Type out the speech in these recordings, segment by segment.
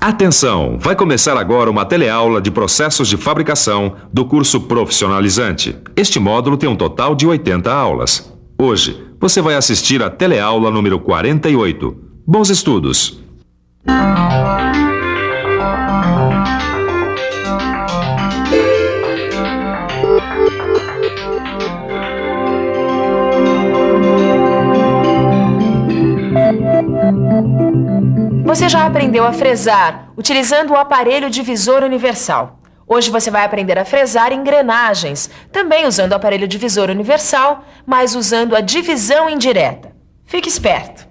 Atenção! Vai começar agora uma teleaula de processos de fabricação do curso profissionalizante. Este módulo tem um total de 80 aulas. Hoje, você vai assistir a teleaula número 48. Bons estudos! Você já aprendeu a fresar utilizando o aparelho divisor universal. Hoje você vai aprender a fresar engrenagens, também usando o aparelho divisor universal, mas usando a divisão indireta. Fique esperto!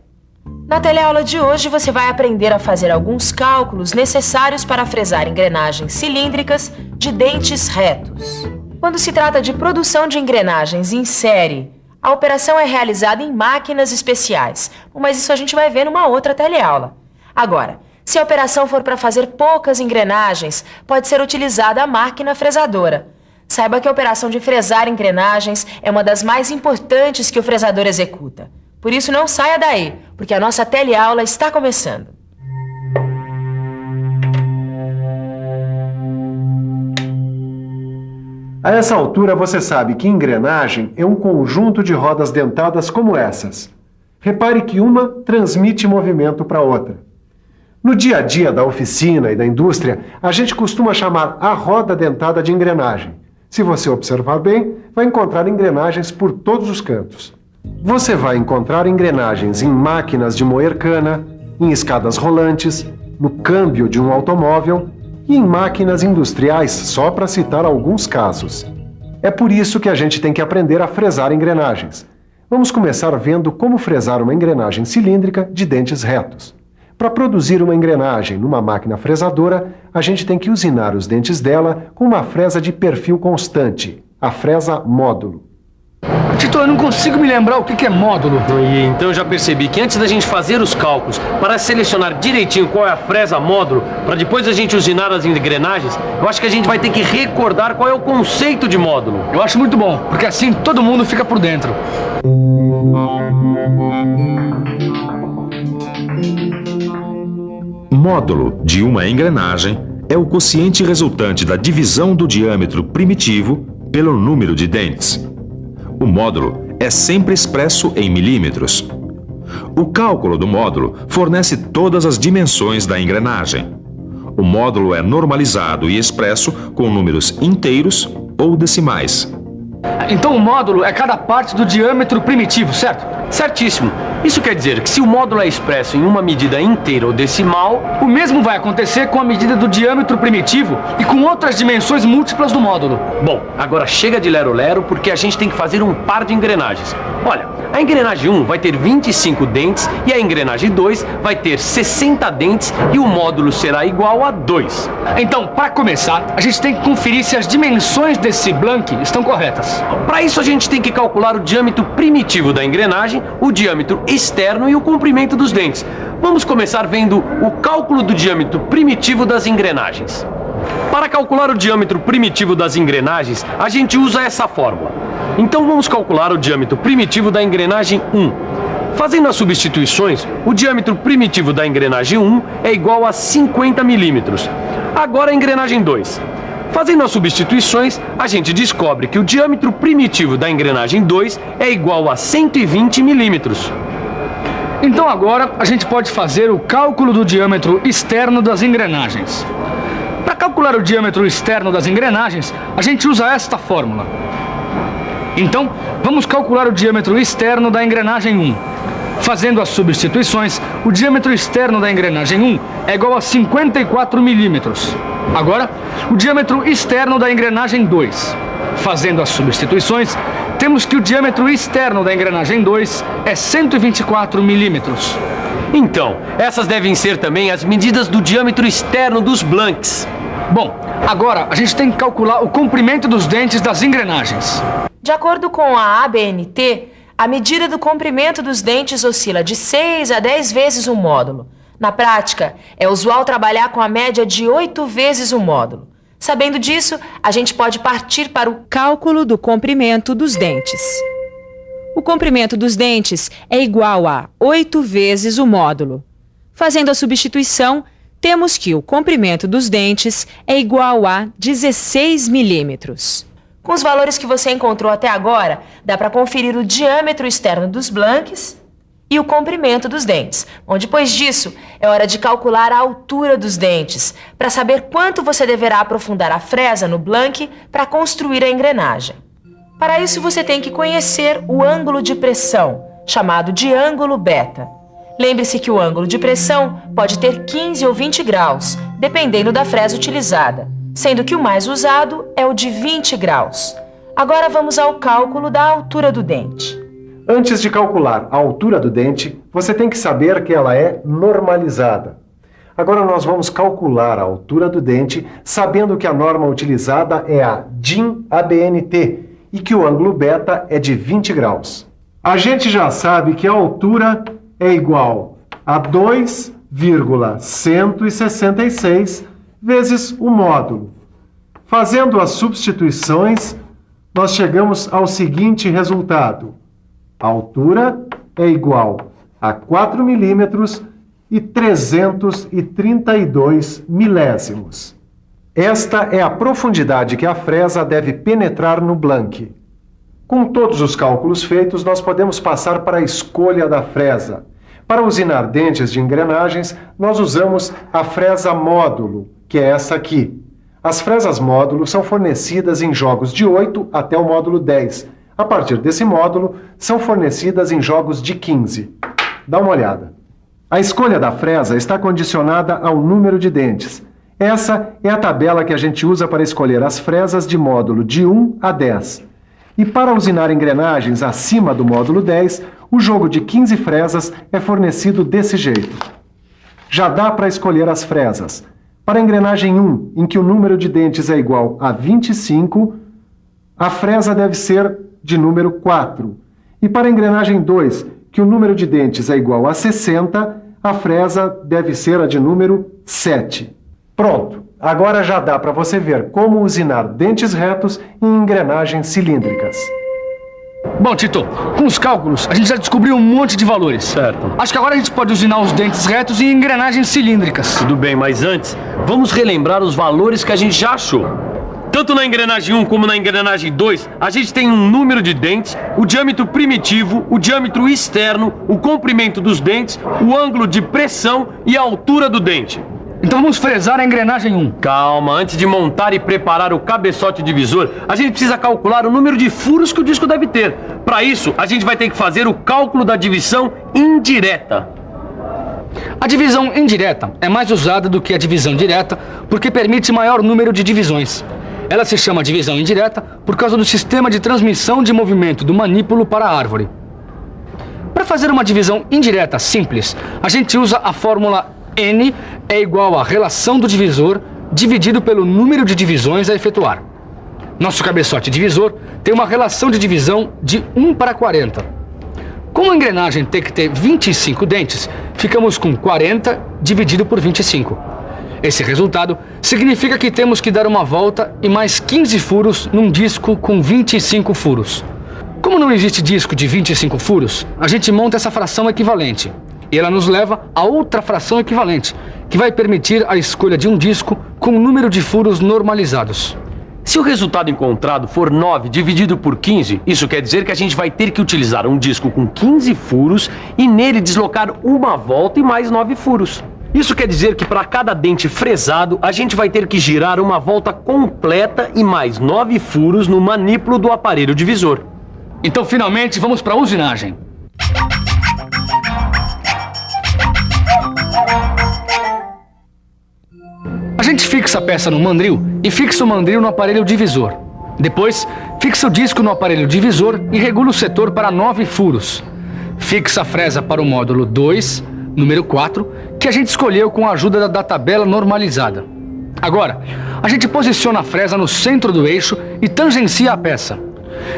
Na teleaula de hoje você vai aprender a fazer alguns cálculos necessários para fresar engrenagens cilíndricas de dentes retos. Quando se trata de produção de engrenagens em série, a operação é realizada em máquinas especiais, mas isso a gente vai ver numa outra teleaula. Agora, se a operação for para fazer poucas engrenagens, pode ser utilizada a máquina fresadora. Saiba que a operação de fresar engrenagens é uma das mais importantes que o fresador executa. Por isso não saia daí, porque a nossa teleaula está começando. A essa altura você sabe que engrenagem é um conjunto de rodas dentadas como essas. Repare que uma transmite movimento para outra. No dia a dia da oficina e da indústria, a gente costuma chamar a roda dentada de engrenagem. Se você observar bem, vai encontrar engrenagens por todos os cantos. Você vai encontrar engrenagens em máquinas de moer cana, em escadas rolantes, no câmbio de um automóvel e em máquinas industriais, só para citar alguns casos. É por isso que a gente tem que aprender a fresar engrenagens. Vamos começar vendo como fresar uma engrenagem cilíndrica de dentes retos. Para produzir uma engrenagem numa máquina fresadora, a gente tem que usinar os dentes dela com uma fresa de perfil constante, a fresa módulo. Tito, eu não consigo me lembrar o que é módulo. E então eu já percebi que antes da gente fazer os cálculos, para selecionar direitinho qual é a fresa módulo, para depois a gente usinar as engrenagens, eu acho que a gente vai ter que recordar qual é o conceito de módulo. Eu acho muito bom, porque assim todo mundo fica por dentro. Módulo de uma engrenagem é o quociente resultante da divisão do diâmetro primitivo pelo número de dentes. O módulo é sempre expresso em milímetros. O cálculo do módulo fornece todas as dimensões da engrenagem. O módulo é normalizado e expresso com números inteiros ou decimais. Então o módulo é cada parte do diâmetro primitivo, certo? Certíssimo. Isso quer dizer que se o módulo é expresso em uma medida inteira ou decimal, o mesmo vai acontecer com a medida do diâmetro primitivo e com outras dimensões múltiplas do módulo. Bom, agora chega de lero-lero porque a gente tem que fazer um par de engrenagens. Olha, a engrenagem 1 vai ter 25 dentes e a engrenagem 2 vai ter 60 dentes e o módulo será igual a 2. Então, para começar, a gente tem que conferir se as dimensões desse blank estão corretas. Para isso a gente tem que calcular o diâmetro primitivo da engrenagem, o diâmetro externo e o comprimento dos dentes. Vamos começar vendo o cálculo do diâmetro primitivo das engrenagens. Para calcular o diâmetro primitivo das engrenagens, a gente usa essa fórmula. Então vamos calcular o diâmetro primitivo da engrenagem 1. Fazendo as substituições, o diâmetro primitivo da engrenagem 1 é igual a 50 milímetros. Agora a engrenagem 2. Fazendo as substituições, a gente descobre que o diâmetro primitivo da engrenagem 2 é igual a 120 milímetros. Então agora a gente pode fazer o cálculo do diâmetro externo das engrenagens. Para calcular o diâmetro externo das engrenagens, a gente usa esta fórmula. Então, vamos calcular o diâmetro externo da engrenagem 1. Fazendo as substituições, o diâmetro externo da engrenagem 1 é igual a 54 milímetros. Agora, o diâmetro externo da engrenagem 2. Fazendo as substituições, temos que o diâmetro externo da engrenagem 2 é 124 milímetros. Então, essas devem ser também as medidas do diâmetro externo dos blanks. Bom, agora a gente tem que calcular o comprimento dos dentes das engrenagens. De acordo com a ABNT, a medida do comprimento dos dentes oscila de 6 a 10 vezes o módulo. Na prática, é usual trabalhar com a média de 8 vezes o módulo. Sabendo disso, a gente pode partir para o cálculo do comprimento dos dentes. O comprimento dos dentes é igual a 8 vezes o módulo. Fazendo a substituição, temos que o comprimento dos dentes é igual a 16 milímetros. Com os valores que você encontrou até agora, dá para conferir o diâmetro externo dos blanques e o comprimento dos dentes. Bom, depois disso, é hora de calcular a altura dos dentes, para saber quanto você deverá aprofundar a fresa no blanque para construir a engrenagem. Para isso, você tem que conhecer o ângulo de pressão, chamado de ângulo beta. Lembre-se que o ângulo de pressão pode ter 15 ou 20 graus, dependendo da fresa utilizada, sendo que o mais usado é o de 20 graus. Agora vamos ao cálculo da altura do dente. Antes de calcular a altura do dente, você tem que saber que ela é normalizada. Agora nós vamos calcular a altura do dente, sabendo que a norma utilizada é a DIN-ABNT e que o ângulo beta é de 20 graus. A gente já sabe que a altura é igual a 2,166 vezes o módulo. Fazendo as substituições, nós chegamos ao seguinte resultado. A altura é igual a 4 milímetros e 332 milésimos. Esta é a profundidade que a fresa deve penetrar no blanque. Com todos os cálculos feitos, nós podemos passar para a escolha da fresa. Para usinar dentes de engrenagens, nós usamos a fresa módulo, que é essa aqui. As fresas módulo são fornecidas em jogos de 8 até o módulo 10. A partir desse módulo, são fornecidas em jogos de 15. Dá uma olhada. A escolha da fresa está condicionada ao número de dentes. Essa é a tabela que a gente usa para escolher as fresas de módulo de 1 a 10. E para usinar engrenagens acima do módulo 10, o jogo de 15 fresas é fornecido desse jeito. Já dá para escolher as fresas. Para a engrenagem 1, em que o número de dentes é igual a 25, a fresa deve ser de número 4. E para a engrenagem 2, que o número de dentes é igual a 60, a fresa deve ser a de número 7. Pronto! Agora já dá para você ver como usinar dentes retos em engrenagens cilíndricas. Bom, Tito, com os cálculos, a gente já descobriu um monte de valores. Certo. Acho que agora a gente pode usinar os dentes retos em engrenagens cilíndricas. Tudo bem, mas antes, vamos relembrar os valores que a gente já achou. Tanto na engrenagem 1 como na engrenagem 2, a gente tem um número de dentes, o diâmetro primitivo, o diâmetro externo, o comprimento dos dentes, o ângulo de pressão e a altura do dente. Então vamos fresar a engrenagem 1. Calma, antes de montar e preparar o cabeçote divisor, a gente precisa calcular o número de furos que o disco deve ter. Para isso, a gente vai ter que fazer o cálculo da divisão indireta. A divisão indireta é mais usada do que a divisão direta porque permite maior número de divisões. Ela se chama divisão indireta por causa do sistema de transmissão de movimento do manípulo para a árvore. Para fazer uma divisão indireta simples, a gente usa a fórmula N é igual à relação do divisor dividido pelo número de divisões a efetuar. Nosso cabeçote divisor tem uma relação de divisão de 1 para 40. Como a engrenagem tem que ter 25 dentes, ficamos com 40 dividido por 25. Esse resultado significa que temos que dar uma volta e mais 15 furos num disco com 25 furos. Como não existe disco de 25 furos, a gente monta essa fração equivalente. E ela nos leva a outra fração equivalente, que vai permitir a escolha de um disco com um número de furos normalizados. Se o resultado encontrado for 9 dividido por 15, isso quer dizer que a gente vai ter que utilizar um disco com 15 furos e nele deslocar uma volta e mais 9 furos. Isso quer dizer que para cada dente fresado, a gente vai ter que girar uma volta completa e mais 9 furos no manípulo do aparelho divisor. Então, finalmente, vamos para a usinagem. A gente fixa a peça no mandril e fixa o mandril no aparelho divisor. Depois, fixa o disco no aparelho divisor e regula o setor para 9 furos. Fixa a fresa para o módulo 2, número 4, que a gente escolheu com a ajuda da tabela normalizada. Agora, a gente posiciona a fresa no centro do eixo e tangencia a peça.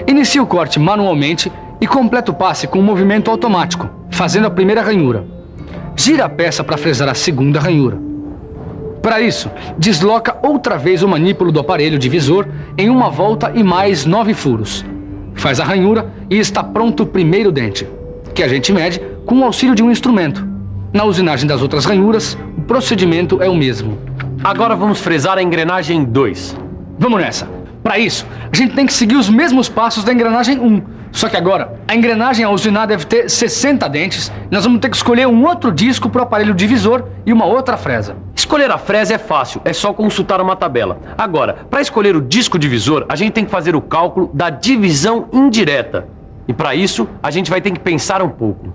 Inicia o corte manualmente e completa o passe com um movimento automático, fazendo a primeira ranhura. Gira a peça para fresar a segunda ranhura. Para isso, desloca outra vez o manípulo do aparelho divisor em uma volta e mais 9 furos. Faz a ranhura e está pronto o primeiro dente, que a gente mede com o auxílio de um instrumento. Na usinagem das outras ranhuras, o procedimento é o mesmo. Agora vamos fresar a engrenagem 2. Vamos nessa. Para isso, a gente tem que seguir os mesmos passos da engrenagem 1. Só que agora, a engrenagem a usinar deve ter 60 dentes. Nós vamos ter que escolher um outro disco para o aparelho divisor e uma outra fresa. Escolher a fresa é fácil, é só consultar uma tabela. Agora, para escolher o disco divisor, a gente tem que fazer o cálculo da divisão indireta. E para isso, a gente vai ter que pensar um pouco.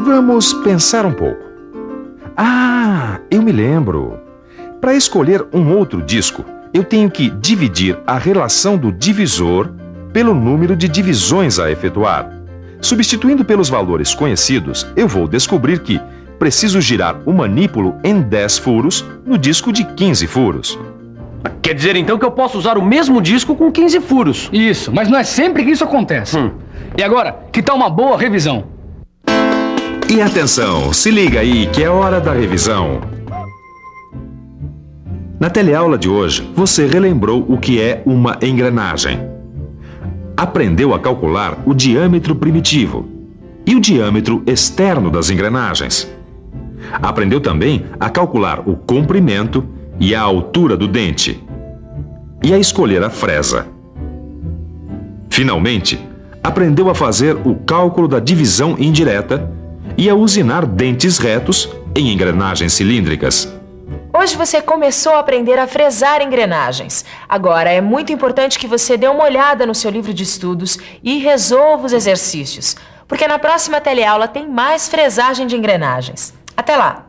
Vamos pensar um pouco. Ah, eu me lembro. Para escolher um outro disco, eu tenho que dividir a relação do divisor pelo número de divisões a efetuar. Substituindo pelos valores conhecidos, eu vou descobrir que preciso girar o manípulo em 10 furos no disco de 15 furos. Quer dizer então que eu posso usar o mesmo disco com 15 furos? Isso, mas não é sempre que isso acontece. E agora, que tal uma boa revisão? E atenção, se liga aí que é hora da revisão. Na teleaula de hoje, você relembrou o que é uma engrenagem. Aprendeu a calcular o diâmetro primitivo e o diâmetro externo das engrenagens. Aprendeu também a calcular o comprimento e a altura do dente e a escolher a fresa. Finalmente, aprendeu a fazer o cálculo da divisão indireta e a usinar dentes retos em engrenagens cilíndricas. Hoje você começou a aprender a fresar engrenagens. Agora é muito importante que você dê uma olhada no seu livro de estudos e resolva os exercícios, porque na próxima teleaula tem mais fresagem de engrenagens. Até lá!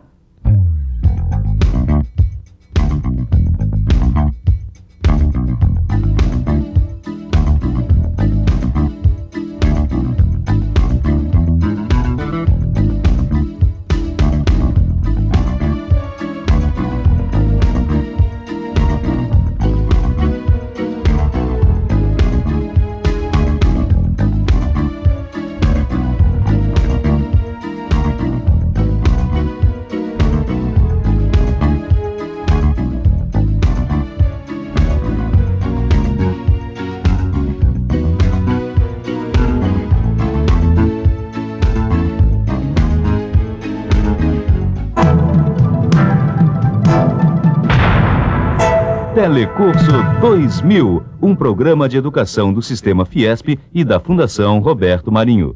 Telecurso 2000, um programa de educação do Sistema Fiesp e da Fundação Roberto Marinho.